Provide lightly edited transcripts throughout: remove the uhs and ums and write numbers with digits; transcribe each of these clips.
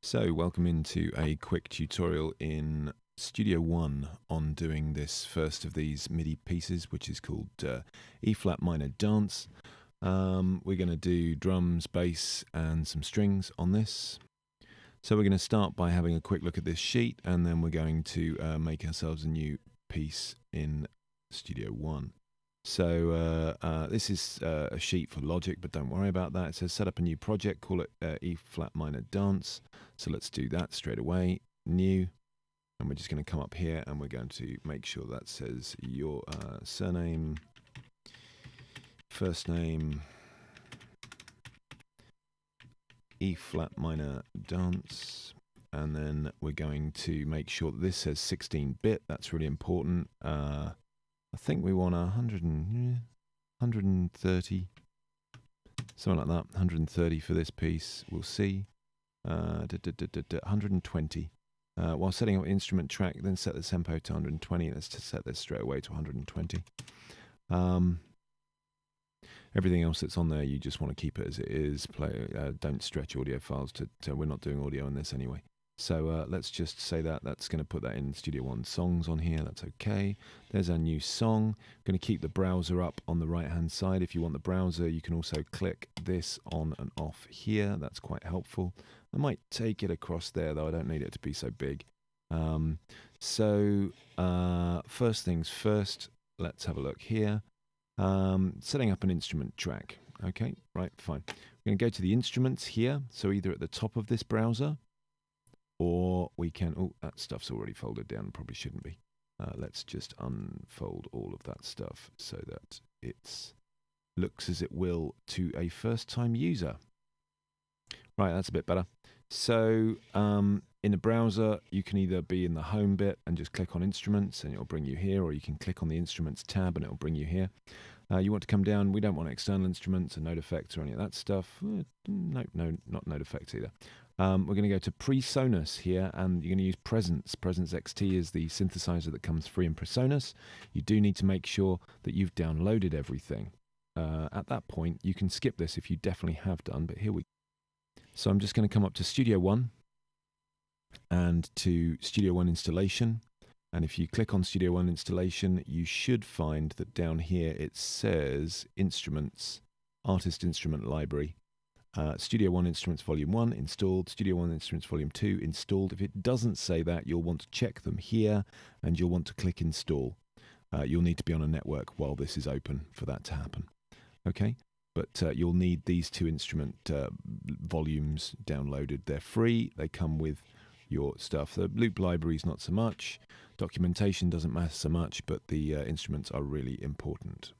So, welcome into a quick tutorial in Studio One on doing this first of these MIDI pieces, which is called E flat minor dance. We're going to do drums, bass, and some strings on this. So we're going to start by having a quick look at this sheet, and then we're going to make ourselves a new piece in Studio One. So this is a sheet for Logic, but don't worry about that. It says set up a new project, call it E flat minor dance. So let's do that straight away. New. And we're just going to come up here and we're going to make sure that says your surname, first name, E flat minor dance. And then we're going to make sure that this says 16-bit. That's really important. I think we want 130, something like that. 130 for this piece. We'll see. 120. While setting up instrument track, then set the tempo to 120. Let's just set this straight away to 120. Everything else that's on there, you just want to keep it as it is. Don't stretch audio files to we're not doing audio on this anyway. So let's just say that's going to put that in Studio One songs on here. That's okay. There's our new song. I'm going to keep the browser up on the right hand side. If you want the browser, you can also click this on and off here. That's quite helpful. I might take it across there, though. I don't need it to be so big. First things first, let's have a look here. Setting up an instrument track. Okay, right, fine. We're going to go to the instruments here. So either at the top of this browser, or we can, oh, that stuff's already folded down, probably shouldn't be. Let's just unfold all of that stuff so that it looks as it will to a first-time user. Right, that's a bit better. So in the browser, you can either be in the home bit and just click on instruments and it'll bring you here, or you can click on the instruments tab and it'll bring you here. You want to come down, we don't want external instruments and node effects or any of that stuff. No, not node effects either. We're going to go to PreSonus here, and you're going to use Presence. Presence XT is the synthesizer that comes free in PreSonus. You do need to make sure that you've downloaded everything. At that point, you can skip this if you definitely have done, but here we go. So I'm just going to come up to Studio One and to Studio One installation. And if you click on Studio One installation, you should find that down here it says Instruments, Artist Instrument Library. Studio One Instruments Volume 1 installed, Studio One Instruments Volume 2 installed. If it doesn't say that, you'll want to check them here and you'll want to click install. You'll need to be on a network while this is open for that to happen. Okay, but you'll need these two instrument volumes downloaded. They're free, they come with your stuff. The loop library is not so much, documentation doesn't matter so much, but the instruments are really important.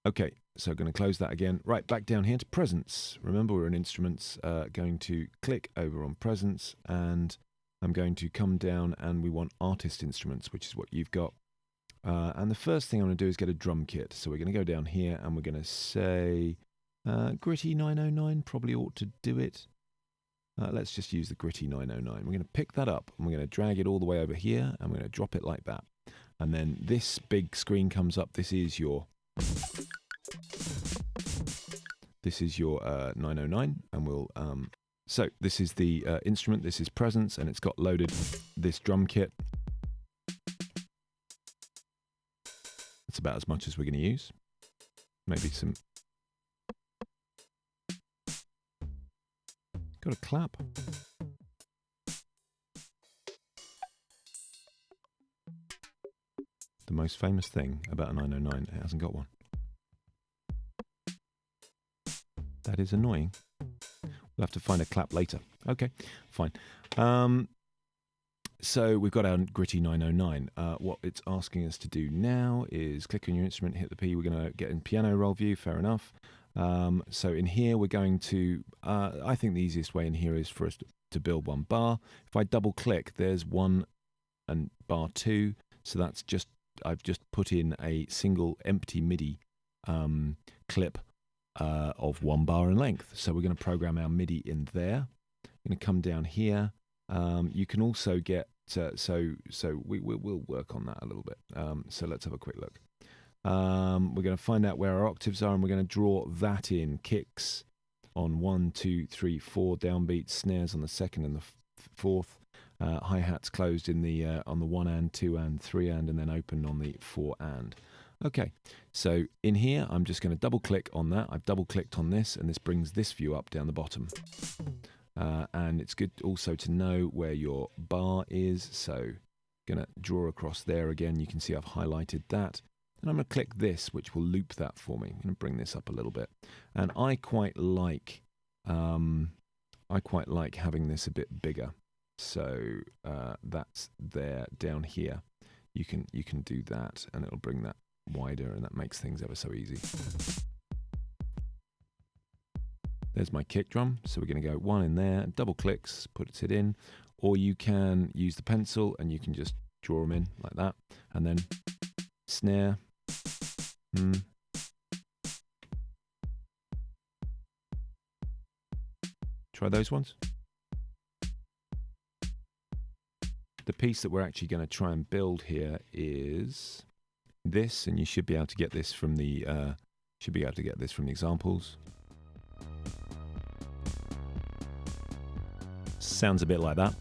Okay, so I'm going to close that again. Right, back down here to Presence. Remember, we're in Instruments. Going to click over on Presence, and I'm going to come down, and we want Artist Instruments, which is what you've got. And the first thing I'm going to do is get a drum kit. So we're going to go down here, and we're going to say qwerty 909 probably ought to do it. Let's just use the qwerty 909. We're going to pick that up, and we're going to drag it all the way over here, and we're going to drop it like that. And then this big screen comes up. This is your 909, and we'll so this is the instrument, this is Presence, and it's got loaded this drum kit. That's about as much as we're going to use. Maybe some. Got a clap. The most famous thing about a 909, it hasn't got one. That is annoying. We'll have to find a clap later. Okay, fine. So we've got our qwerty 909. What it's asking us to do now is click on your instrument, hit the P. We're going to get in piano roll view, fair enough. So in here we're going to, I think the easiest way in here is for us to build one bar. If I double click, there's 1 and bar 2. So that's just, I've just put in a single empty MIDI clip of 1 bar in length. So we're going to program our MIDI in there. I'm going to come down here. You can also get, we'll work on that a little bit. So let's have a quick look. We're going to find out where our octaves are, and we're going to draw that in, kicks, on 1, 2, 3, 4 downbeats, snares on the second and the fourth, hi-hats closed in the on the 1 and 2 and 3 and then open on the 4 and. Okay, so in here I'm just going to double click on that. I've double clicked on this, and this brings this view up down the bottom. And it's good also to know where your bar is, so going to draw across there again. You can see I've highlighted that, and I'm going to click this, which will loop that for me. I'm going to bring this up a little bit, and I quite like having this a bit bigger. So that's there down here. You can do that, and it'll bring that wider, and that makes things ever so easy. There's my kick drum, so we're going to go 1 in there, double clicks, put it in, or you can use the pencil and you can just draw them in like that, and then snare, try those ones. The piece that we're actually going to try and build here is this, and you should be able to get this from the examples. Sounds a bit like that.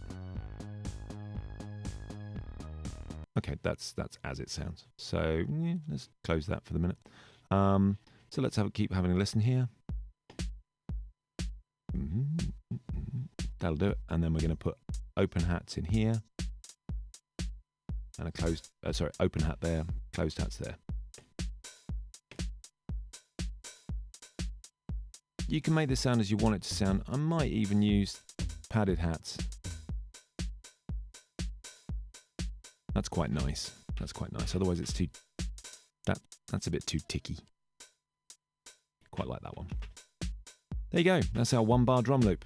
Okay, that's as it sounds. So yeah, let's close that for the minute. So let's keep having a listen here. That'll do it. And then we're going to put open hats in here, and a closed. Open hat there, closed hats there. You can make this sound as you want it to sound. I might even use padded hats. That's quite nice. That's quite nice. Otherwise it's too... That's a bit too ticky. Quite like that one. There you go. That's our 1-bar drum loop.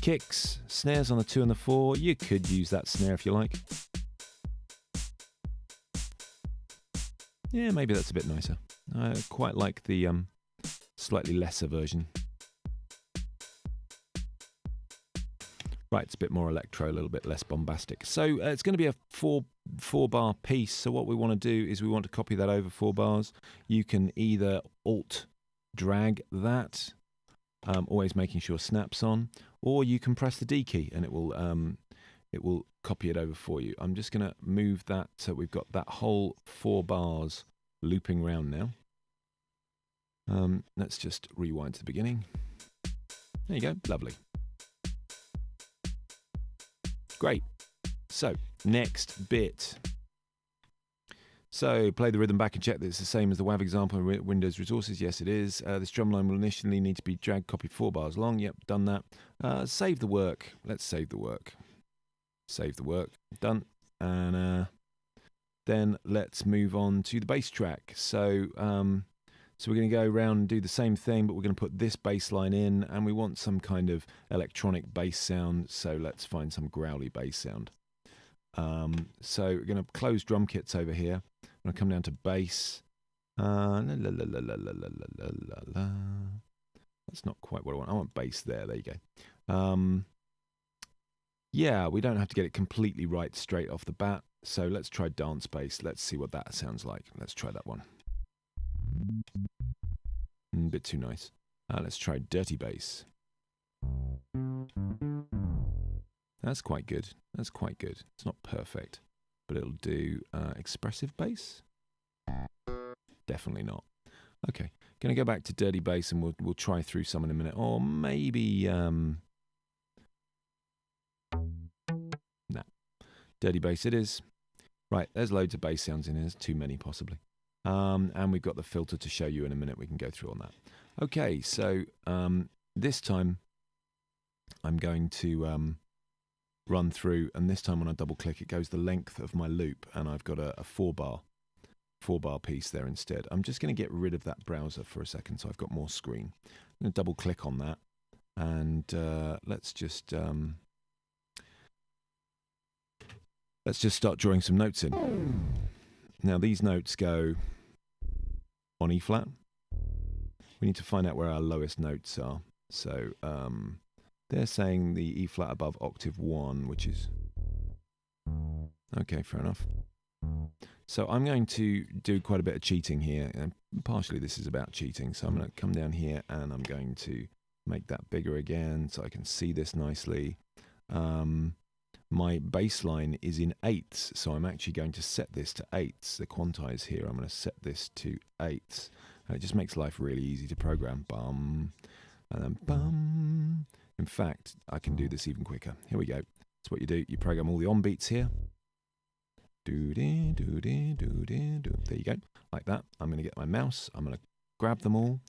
Kicks, snares on the 2 and the 4. You could use that snare if you like. Yeah, maybe that's a bit nicer. I quite like the slightly lesser version. Right, it's a bit more electro, a little bit less bombastic. So it's going to be a four-bar piece. So what we want to do is we want to copy that over 4 bars. You can either Alt-drag that, always making sure snap's on, or you can press the D key and it will copy it over for you. I'm just going to move that so we've got that whole 4 bars looping round now. Let's just rewind to the beginning. There you go, lovely. Great. So, next bit. So, play the rhythm back and check that it's the same as the WAV example in Windows Resources. Yes, it is. This drum line will initially need to be drag copied 4 bars long. Yep, done that. Save the work. Let's save the work. Save the work. Done. And then let's move on to the bass track. So we're going to go around and do the same thing, but we're going to put this bass line in, and we want some kind of electronic bass sound, so let's find some growly bass sound. So we're going to close drum kits over here. I'm going to come down to bass. That's not quite what I want. I want bass there. There you go. Yeah, we don't have to get it completely right straight off the bat, so let's try dance bass. Let's see what that sounds like. Let's try that one. A bit too nice. Let's try dirty bass. That's quite good. That's quite good. It's not perfect, but it'll do. Expressive bass? Definitely not. Okay, gonna go back to dirty bass, and we'll try through some in a minute, or maybe nah. Dirty bass it is. Right, there's loads of bass sounds in here. There's too many possibly. And we've got the filter to show you in a minute. We can go through on that. Okay, so this time I'm going to run through, and this time when I double click it goes the length of my loop, and I've got a 4-bar piece there instead. I'm just going to get rid of that browser for a second so I've got more screen. I'm going to double click on that, and let's just start drawing some notes in. Now these notes go on E flat. We need to find out where our lowest notes are. So they're saying the E flat above octave 1, which is okay, fair enough. So I'm going to do quite a bit of cheating here, and partially this is about cheating. So I'm going to come down here and I'm going to make that bigger again so I can see this nicely. My bass line is in eighths, so I'm actually going to set this to eighths. The quantize here, I'm going to set this to eighths. And it just makes life really easy to program. Bum, and then bum. In fact, I can do this even quicker. Here we go. That's what you do. You program all the on beats here. Do-dee, do-dee, do-dee, do. There you go. Like that. I'm going to get my mouse. I'm going to grab them all.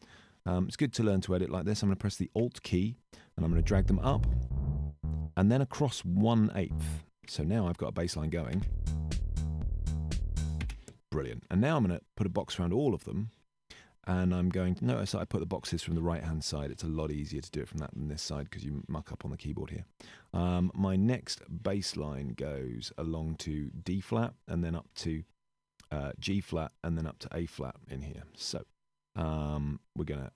It's good to learn to edit like this. I'm going to press the Alt key, and I'm going to drag them up and then across 1/8. So now I've got a bass line going. Brilliant. And now I'm going to put a box around all of them, and I'm going to notice that I put the boxes from the right-hand side. It's a lot easier to do it from that than this side because you muck up on the keyboard here. My next bass line goes along to D flat and then up to G flat and then up to A flat in here. So we're going to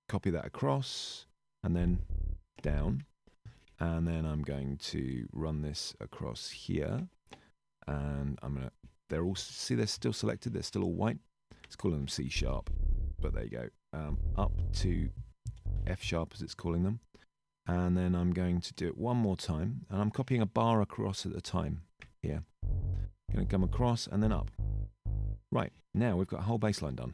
copy that across and then down. And then I'm going to run this across here. And I'm going to, they're all, see they're still selected, they're still all white. It's calling them C sharp, but there you go. Up to F sharp as it's calling them. And then I'm going to do it one more time. And I'm copying a bar across at a time here. Going to come across and then up. Right, now we've got a whole bass line done.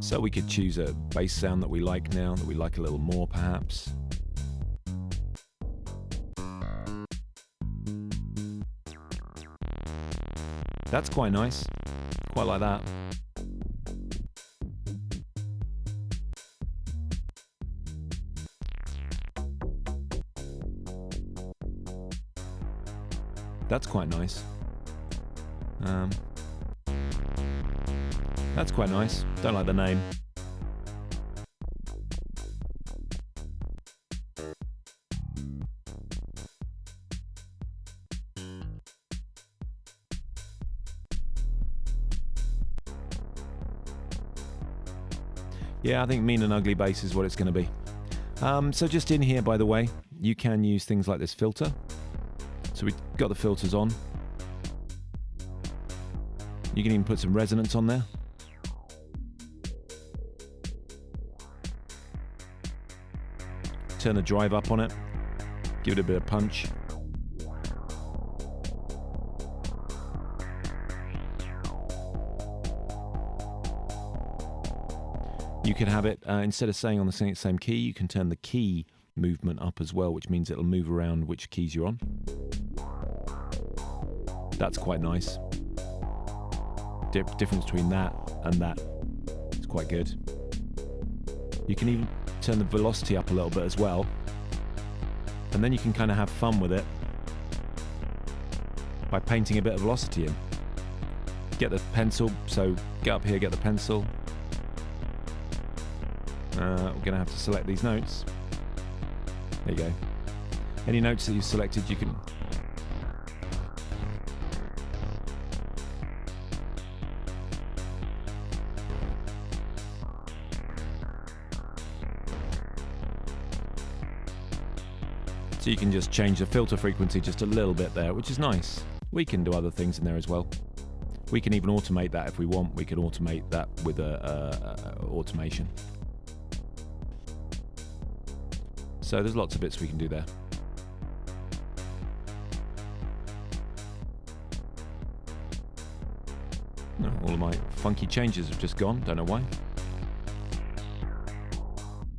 So we could choose a bass sound that we like now, that we like a little more perhaps. That's quite nice. Quite like that. That's quite nice. That's quite nice. Don't like the name. Yeah, I think mean and ugly bass is what it's going to be. So just in here, by the way, you can use things like this filter. So we've got the filters on. You can even put some resonance on there. Turn the drive up on it. Give it a bit of punch. You can have it, instead of staying on the same key, you can turn the key movement up as well, which means it'll move around which keys you're on. That's quite nice. Difference between that and that is quite good. You can even turn the velocity up a little bit as well. And then you can kind of have fun with it by painting a bit of velocity in. Get the pencil, so get up here, get the pencil. We're going to have to select these notes. There you go. Any notes that you've selected, you can... So you can just change the filter frequency just a little bit there, which is nice. We can do other things in there as well. We can even automate that if we want. We can automate that with automation. So there's lots of bits we can do there. No, all of my funky changes have just gone, don't know why.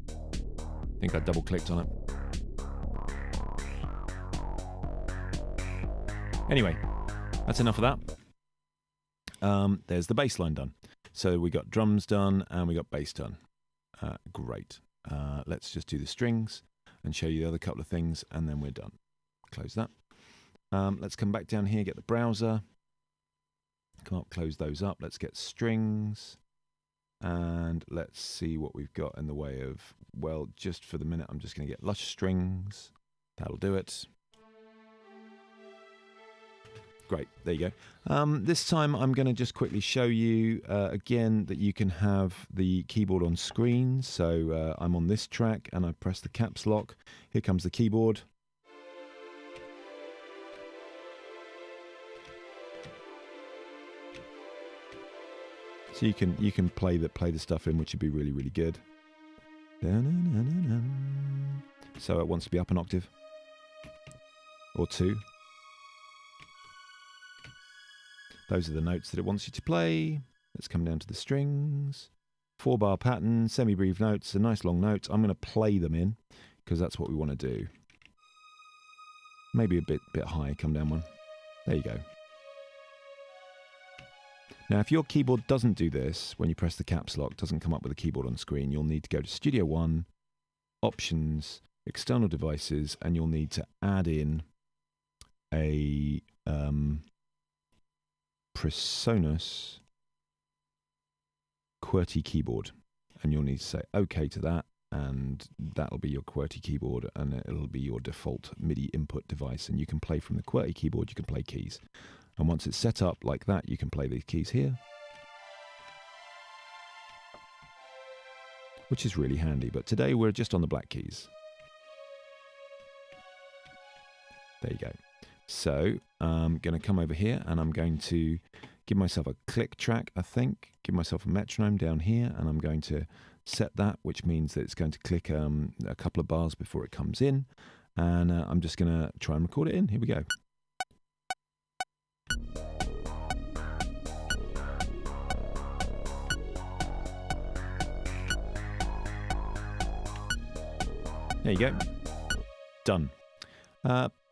I think I double clicked on it. Anyway, that's enough of that. There's the bass line done. So we got drums done and we got bass done. Great. Let's just do the strings and show you the other couple of things, and then we're done. Close that. Let's come back down here, get the browser. Come up, close those up. Let's get strings. And let's see what we've got in the way of, well, just for the minute, I'm just going to get lush strings. That'll do it. Great, there you go. This time I'm going to just quickly show you again that you can have the keyboard on screen. So I'm on this track and I press the caps lock. Here comes the keyboard. So you can play the stuff in, which would be really, really good. So it wants to be up an octave or two. Those are the notes that it wants you to play. Let's come down to the strings. 4-bar pattern, semi-brief notes, a nice long note. I'm going to play them in because that's what we want to do. Maybe a bit high, come down one. There you go. Now, if your keyboard doesn't do this, when you press the caps lock, doesn't come up with a keyboard on the screen, you'll need to go to Studio One, Options, External Devices, and you'll need to add in a PreSonus QWERTY keyboard. And you'll need to say OK to that, and that'll be your QWERTY keyboard, and it'll be your default MIDI input device. And you can play from the QWERTY keyboard, you can play keys. And once it's set up like that, you can play these keys here, which is really handy. But today we're just on the black keys. There you go. So I'm going to come over here and I'm going to give myself a click track, I think. Give myself a metronome down here, and I'm going to set that, which means that it's going to click a couple of bars before it comes in. And I'm just going to try and record it in. Here we go. There you go. Done.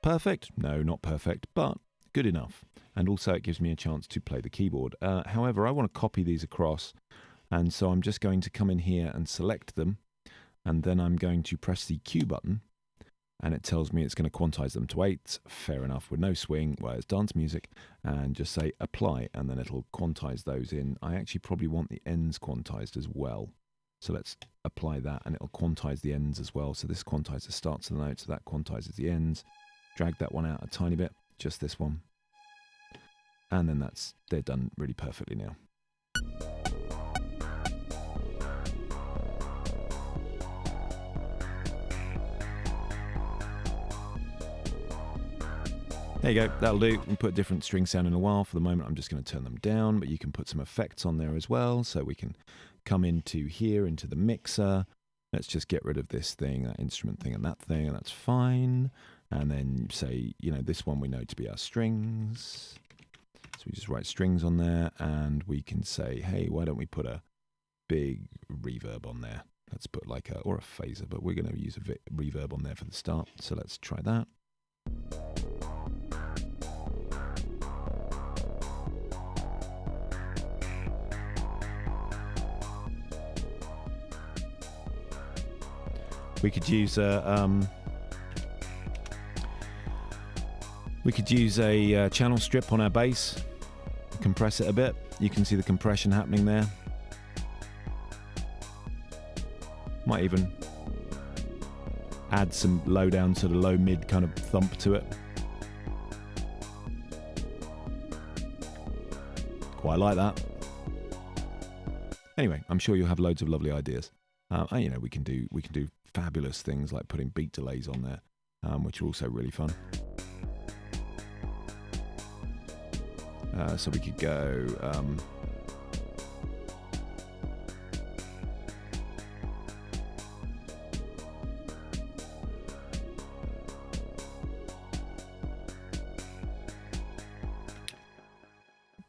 Perfect? No, not perfect, but good enough. And also it gives me a chance to play the keyboard. However, I want to copy these across, and so I'm just going to come in here and select them, and then I'm going to press the Q button, and it tells me it's going to quantize them to 8. Fair enough, with no swing, well, it's dance music, and just say apply, and then it'll quantize those in. I actually probably want the ends quantized as well. So let's apply that, and it'll quantize the ends as well. So this quantizes the starts of the notes, so that quantizes the ends. Drag that one out a tiny bit, just this one. And then they're done really perfectly now. There you go, that'll do. We can put different string sound in a while. For the moment, I'm just going to turn them down, but you can put some effects on there as well. So we can come into here, into the mixer. Let's just get rid of this thing, that instrument thing and that thing, and that's fine. And then say, you know, this one we know to be our strings. So we just write strings on there, and we can say, hey, why don't we put a big reverb on there? Let's put like or a phaser, but we're going to use a reverb on there for the start. So let's try that. We could use a channel strip on our bass, compress it a bit. You can see the compression happening there. Might even add some low down, sort of low mid kind of thump to it. Quite like that. Anyway, I'm sure you'll have loads of lovely ideas. You know, we can do fabulous things like putting beat delays on there, which are also really fun. So we could go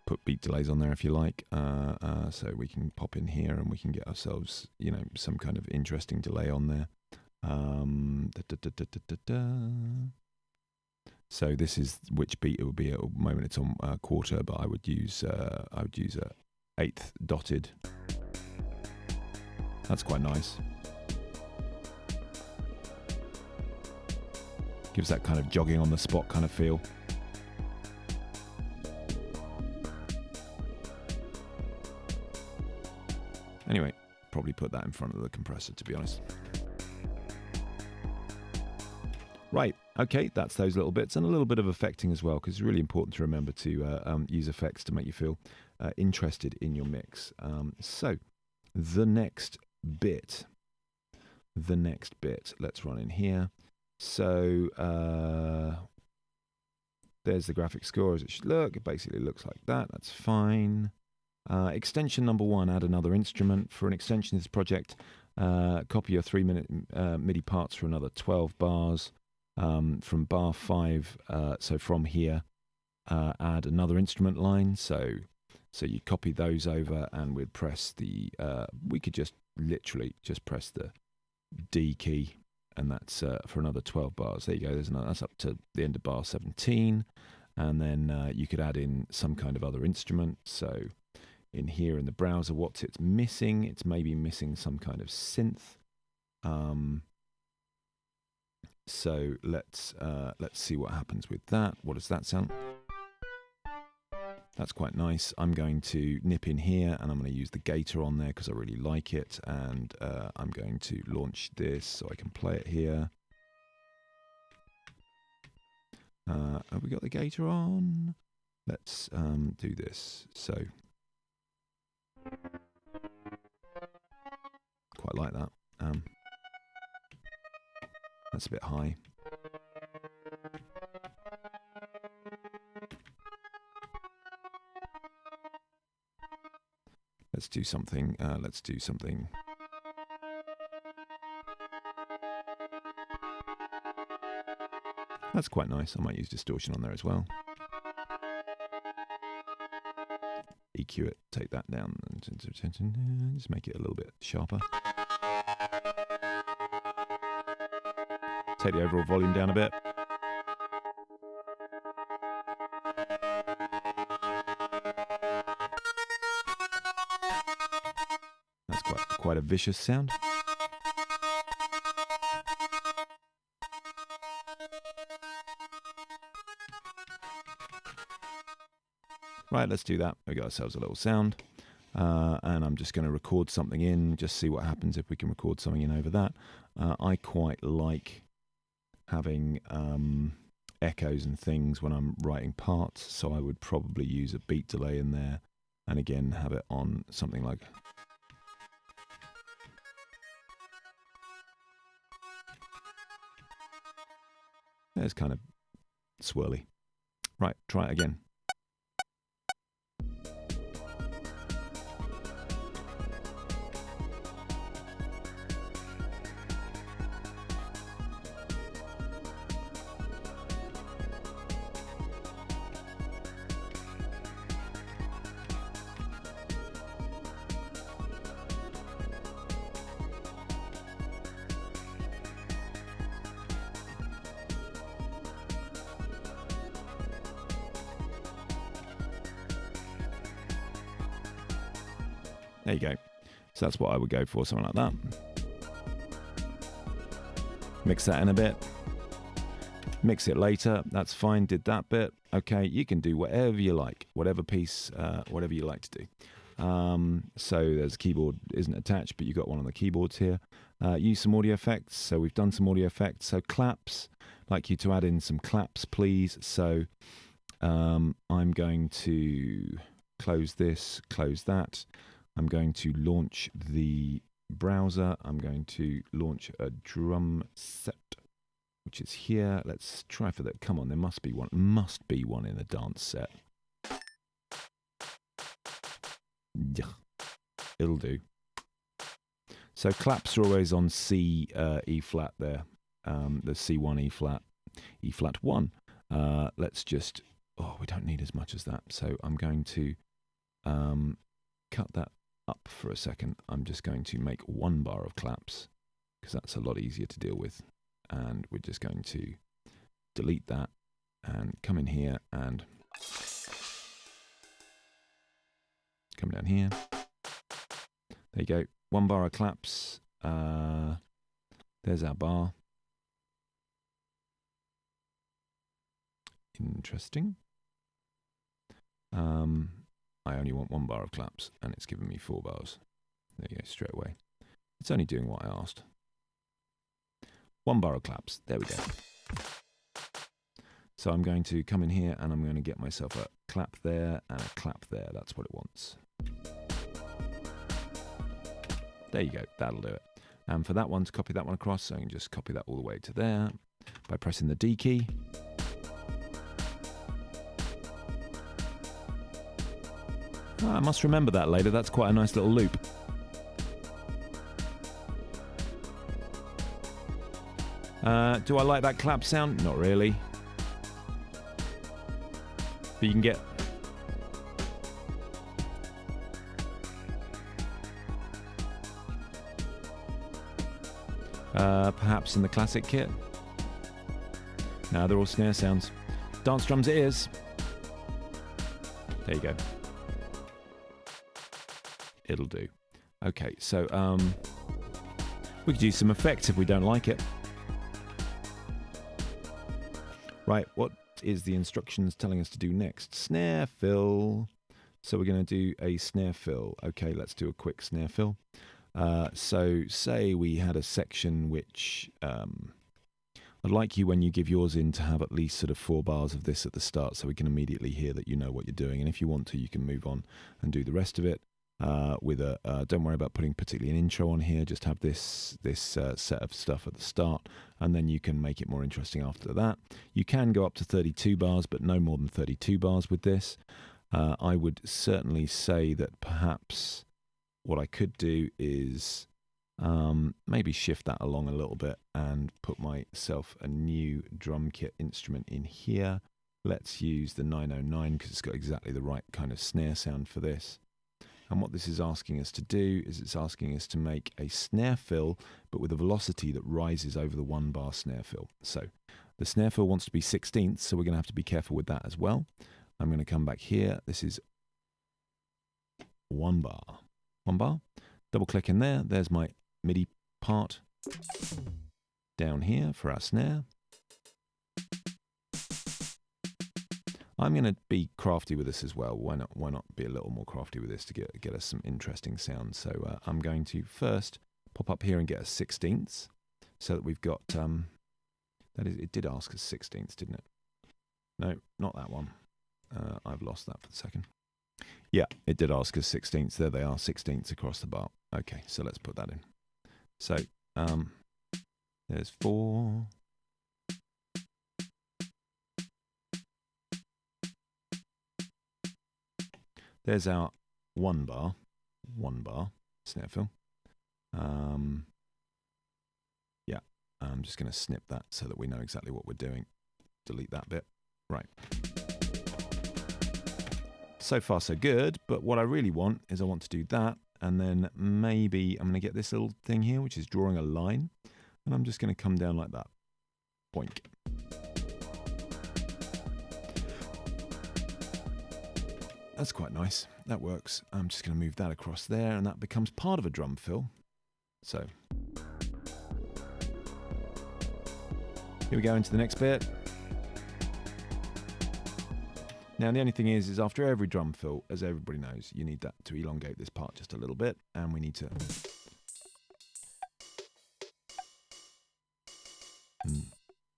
put beat delays on there if you like. So we can pop in here and we can get ourselves, you know, some kind of interesting delay on there. So this is which beat it would be at the moment. It's on quarter, but I would use a 1/8 dotted. That's quite nice. Gives that kind of jogging on the spot kind of feel. Anyway, probably put that in front of the compressor, to be honest. Right, okay, that's those little bits, and a little bit of effecting as well, because it's really important to remember to use effects to make you feel interested in your mix. So, the next bit, let's run in here. So, there's the graphic score as it should look. It basically looks like that. That's fine. Extension number 1, add another instrument. For an extension of this project, copy your 3-minute MIDI parts for another 12 bars. From bar 5, so from here, add another instrument line. So you copy those over, and we'd press the, we could just literally just press the D key, and that's for another 12 bars. There you go. There's another, that's up to the end of bar 17. And then you could add in some kind of other instrument. So in here in the browser, what's it's missing? It's maybe missing some kind of synth. So let's see what happens with that. What does that sound? That's quite nice. I'm going to nip in here, and I'm going to use the gator on there because I really like it. And I'm going to launch this so I can play it here. Have we got the gator on? Let's do this. So quite like that. That's a bit high. Let's do something. That's quite nice. I might use distortion on there as well. EQ it, take that down, and just make it a little bit sharper. Take the overall volume down a bit. That's quite a vicious sound. Right, let's do that. We got ourselves a little sound. And I'm just going to record something in, just see what happens if we can record something in over that. I quite like having echoes and things when I'm writing parts, so I would probably use a beat delay in there, and again have it on something like... It's kind of swirly. Right, try it again. There you go. So that's what I would go for, something like that. Mix that in a bit. Mix it later. That's fine. Did that bit. Okay, you can do whatever you like. Whatever piece, whatever you like to do. So there's a keyboard isn't attached, but you've got one on the keyboards here. Use some audio effects. So we've done some audio effects. So claps. I'd like you to add in some claps, please. So I'm going to close this, close that. I'm going to launch the browser. I'm going to launch a drum set, which is here. Let's try for that. Come on, there must be one. Must be one in a dance set. Yeah, it'll do. So claps are always on C, E flat there. The C1, E flat, E flat 1. Let's just, we don't need as much as that. So I'm going to cut that up for a second. I'm just going to make 1 bar of claps because that's a lot easier to deal with. And we're just going to delete that and come in here and come down here. There you go. 1 bar of claps. There's our bar. Interesting. I only want 1 bar of claps, and it's giving me 4 bars. There you go, straight away. It's only doing what I asked. 1 bar of claps. There we go. So I'm going to come in here, and I'm going to get myself a clap there and a clap there. That's what it wants. There you go. That'll do it. And for that one, to copy that one across, so I can just copy that all the way to there by pressing the D key. I must remember that later. That's quite a nice little loop. Do I like that clap sound? Not really. But you can get... perhaps in the classic kit. No, they're all snare sounds. Dance drums it is. There you go. It'll do. Okay, so we could use some effects if we don't like it. Right, what is the instructions telling us to do next? Snare fill. So we're going to do a snare fill. Okay, let's do a quick snare fill. So say we had a section which I'd like you, when you give yours in, to have at least sort of 4 bars of this at the start, so we can immediately hear that you know what you're doing. And if you want to, you can move on and do the rest of it with a. Don't worry about putting particularly an intro on here. Just have this set of stuff at the start, and then you can make it more interesting after that. You can go up to 32 bars, but no more than 32 bars with this. I would certainly say that perhaps what I could do is maybe shift that along a little bit and put myself a new drum kit instrument in here. Let's use the 909 because it's got exactly the right kind of snare sound for this. And what this is asking us to do is it's asking us to make a snare fill, but with a velocity that rises over the 1 bar snare fill. So the snare fill wants to be 16ths, so we're going to have to be careful with that as well. I'm going to come back here. This is 1 bar. 1 bar. Double click in there. There's my MIDI part down here for our snare. I'm going to be crafty with this as well. Why not be a little more crafty with this to get us some interesting sounds? So I'm going to first pop up here and get a 16ths, so that we've got that is, it did ask us 16ths, didn't it? No, not that one. I've lost that for a second. Yeah, it did ask us 16ths. There they are, 16ths across the bar. Okay, so let's put that in. So there's 4. There's our 1 bar snare fill. Yeah, I'm just going to snip that so that we know exactly what we're doing. Delete that bit. Right. So far so good, but what I really want is I want to do that, and then maybe I'm going to get this little thing here, which is drawing a line, and I'm just going to come down like that. Boink. That's quite nice. That works. I'm just going to move that across there, and that becomes part of a drum fill. So here we go into the next bit. Now, the only thing is after every drum fill, as everybody knows, you need that to elongate this part just a little bit, and we need to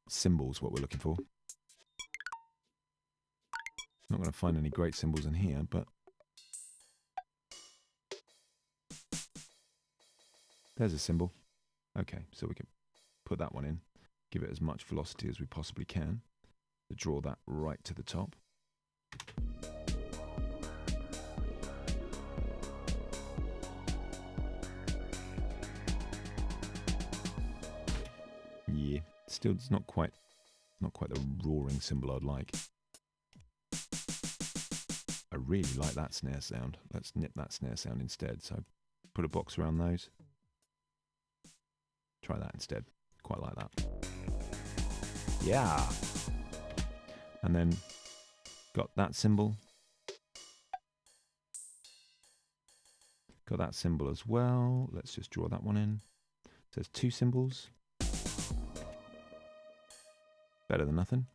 cymbals, what we're looking for. Not going to find any great cymbals in here, but there's a cymbal. Okay, so we can put that one in, give it as much velocity as we possibly can to draw that right to the top. Yeah, still it's not quite the roaring cymbal I'd like. I really like that snare sound. Let's nip that snare sound instead. So put a box around those. Try that instead. Quite like that. Yeah. And then got that cymbal. Got that cymbal as well. Let's just draw that one in. So there's 2 cymbals. Better than nothing.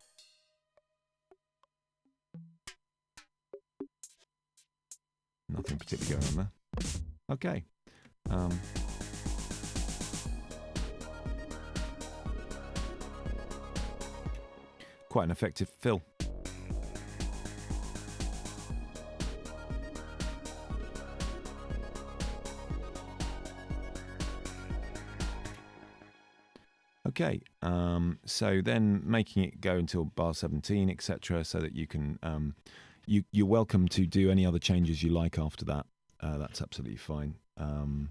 Nothing particularly going on there. Okay. Quite an effective fill. Okay, so then making it go until bar 17, etc., so that you can you're welcome to do any other changes you like after that. That's absolutely fine. We're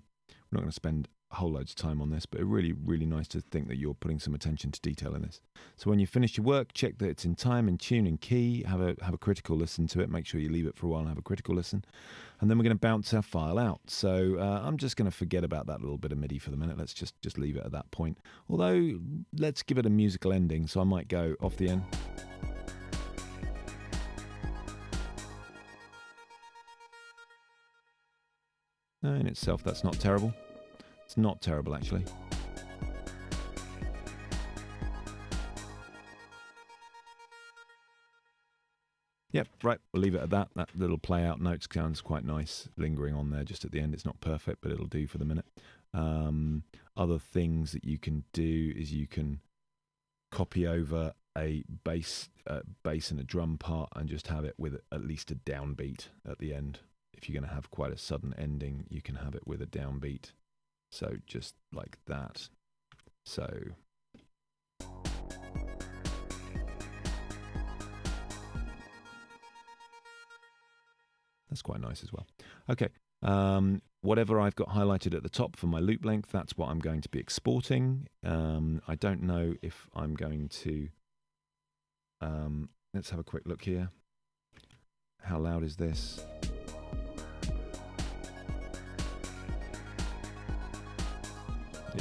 not going to spend a whole loads of time on this, but it's really, really nice to think that you're putting some attention to detail in this. So when you finish your work, check that it's in time, in tune, and key. Have a critical listen to it. Make sure you leave it for a while and have a critical listen. And then we're going to bounce our file out. So I'm just going to forget about that little bit of MIDI for the minute. Let's just leave it at that point. Although, let's give it a musical ending. So I might go off the end. In itself, that's not terrible. It's not terrible, actually. Yep, right, we'll leave it at that. That little play out note sounds quite nice, lingering on there just at the end. It's not perfect, but it'll do for the minute. Other things that you can do is you can copy over a bass and a drum part and just have it with at least a downbeat at the end. If you're going to have quite a sudden ending, you can have it with a downbeat. So just like that. So that's quite nice as well. Okay, whatever I've got highlighted at the top for my loop length, that's what I'm going to be exporting. I don't know if I'm going to... let's have a quick look here. How loud is this?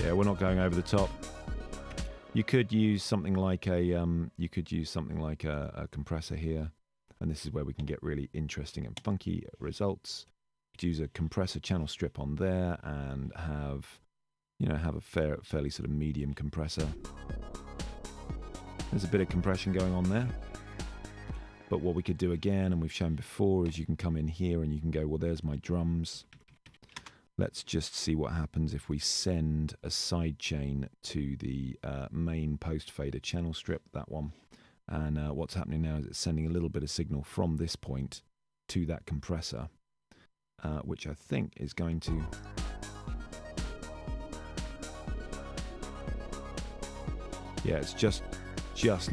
Yeah, we're not going over the top. You could use something like a compressor here, and this is where we can get really interesting and funky results. You could use a compressor channel strip on there and have a fairly sort of medium compressor. There's a bit of compression going on there. But what we could do again, and we've shown before, is you can come in here and you can go, well, there's my drums. Let's just see what happens if we send a sidechain to the main post fader channel strip, that one. And what's happening now is it's sending a little bit of signal from this point to that compressor, which I think is going to... Yeah, it's just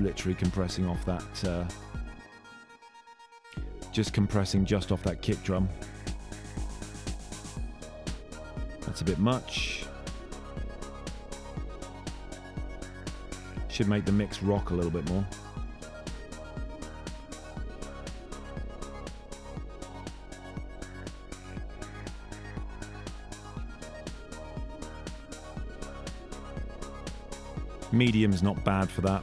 literally compressing off that... just compressing just off that kick drum. That's a bit much. Should make the mix rock a little bit more. Medium's not bad for that.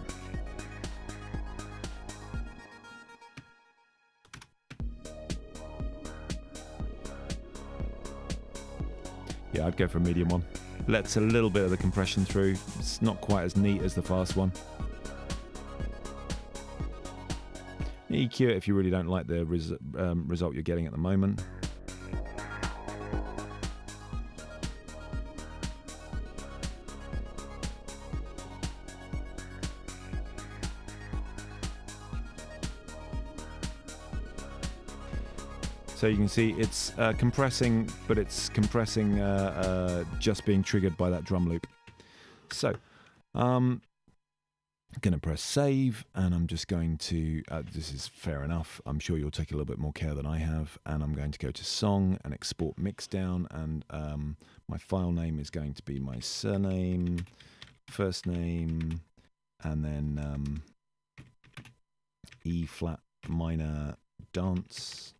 Yeah, I'd go for a medium one. Lets a little bit of the compression through. It's not quite as neat as the fast one. EQ it if you really don't like the result you're getting at the moment. So you can see it's compressing, but it's compressing just being triggered by that drum loop. So I'm going to press save, and I'm just going to, this is fair enough, I'm sure you'll take a little bit more care than I have, and I'm going to go to song and export mix down, and my file name is going to be my surname, first name, and then E flat minor dance.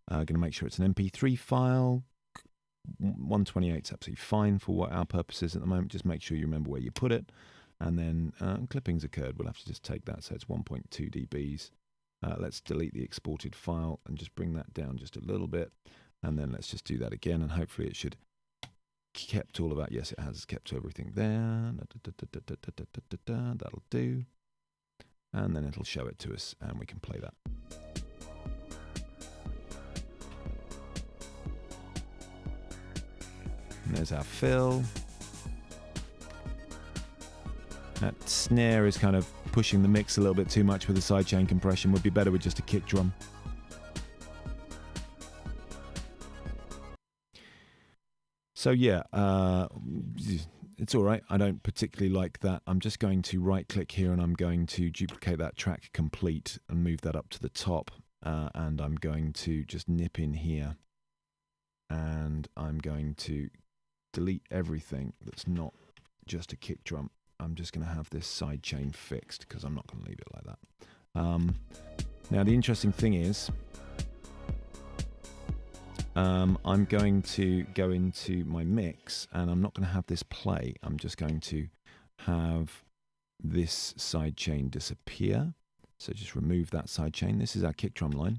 Going to make sure it's an MP3 file. 128 is absolutely fine for what our purpose is at the moment. Just make sure you remember where you put it. And then clippings occurred. We'll have to just take that. So it's 1.2 dBs. Let's delete the exported file and just bring that down just a little bit. And then let's just do that again. And hopefully it should kept all of that. Yes, it has kept everything there. That'll do. And then it'll show it to us and we can play that. And there's our fill. That snare is kind of pushing the mix a little bit too much with the sidechain compression. Would be better with just a kick drum. So yeah, it's all right. I don't particularly like that. I'm just going to right click here and I'm going to duplicate that track complete and move that up to the top. and I'm going to just nip in here, and I'm going to delete everything that's not just a kick drum. I'm just going to have this side chain fixed because I'm not going to leave it like that. Now the interesting thing is, I'm going to go into my mix, and I'm not going to have this play. I'm just going to have this side chain disappear. So just remove that side chain. This is our kick drum line.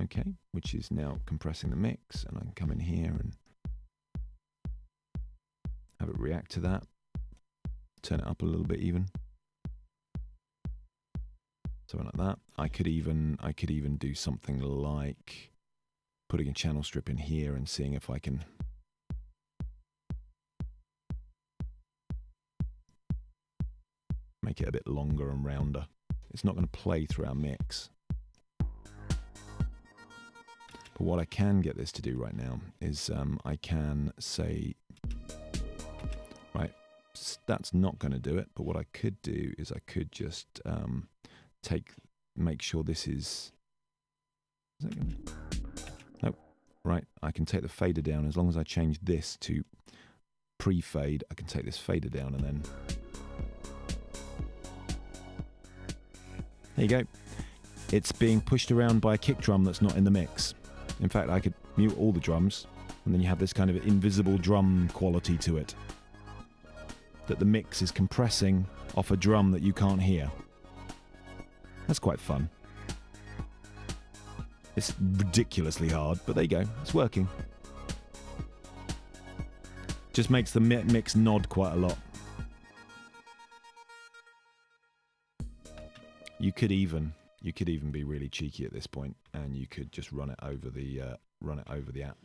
Okay, which is now compressing the mix, and I can come in here and have it react to that. Turn it up a little bit even. Something like that. I could even do something like putting a channel strip in here and seeing if I can make it a bit longer and rounder. It's not going to play through our mix. But what I can get this to do right now is I can say, right, that's not going to do it. But what I could do is I could just make sure this is that gonna, nope, right. I can take the fader down as long as I change this to pre-fade. I can take this fader down and then there you go. It's being pushed around by a kick drum that's not in the mix. In fact, I could mute all the drums, and then you have this kind of invisible drum quality to it, that the mix is compressing off a drum that you can't hear. That's quite fun. It's ridiculously hard, but there you go. It's working. Just makes the mix nod quite a lot. You could even be really cheeky at this point, and you could just run it over the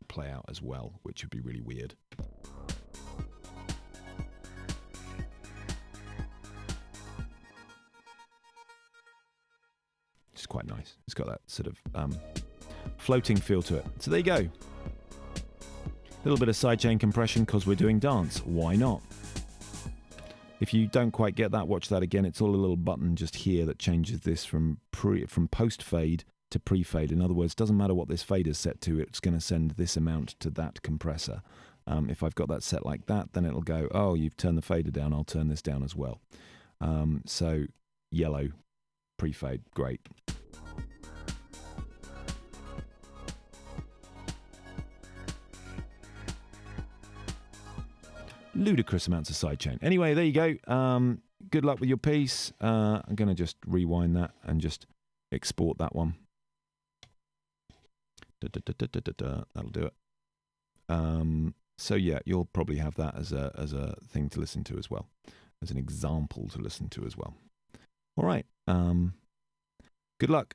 play out as well, which would be really weird. It's quite nice. It's got that sort of floating feel to it. So there you go. A little bit of sidechain compression because we're doing dance. Why not? If you don't quite get that, watch that again. It's all a little button just here that changes this from post fade to pre-fade. In other words, doesn't matter what this fade is set to, it's going to send this amount to that compressor. If I've got that set like that, then it'll go, oh, you've turned the fader down, I'll turn this down as well. So yellow, pre-fade, great. Ludicrous amounts of sidechain. Anyway, there you go. Good luck with your piece. I'm going to just rewind that and just export that one. That'll do it. So yeah, you'll probably have that as a thing to listen to as well, as an example to listen to as well. All right. Good luck.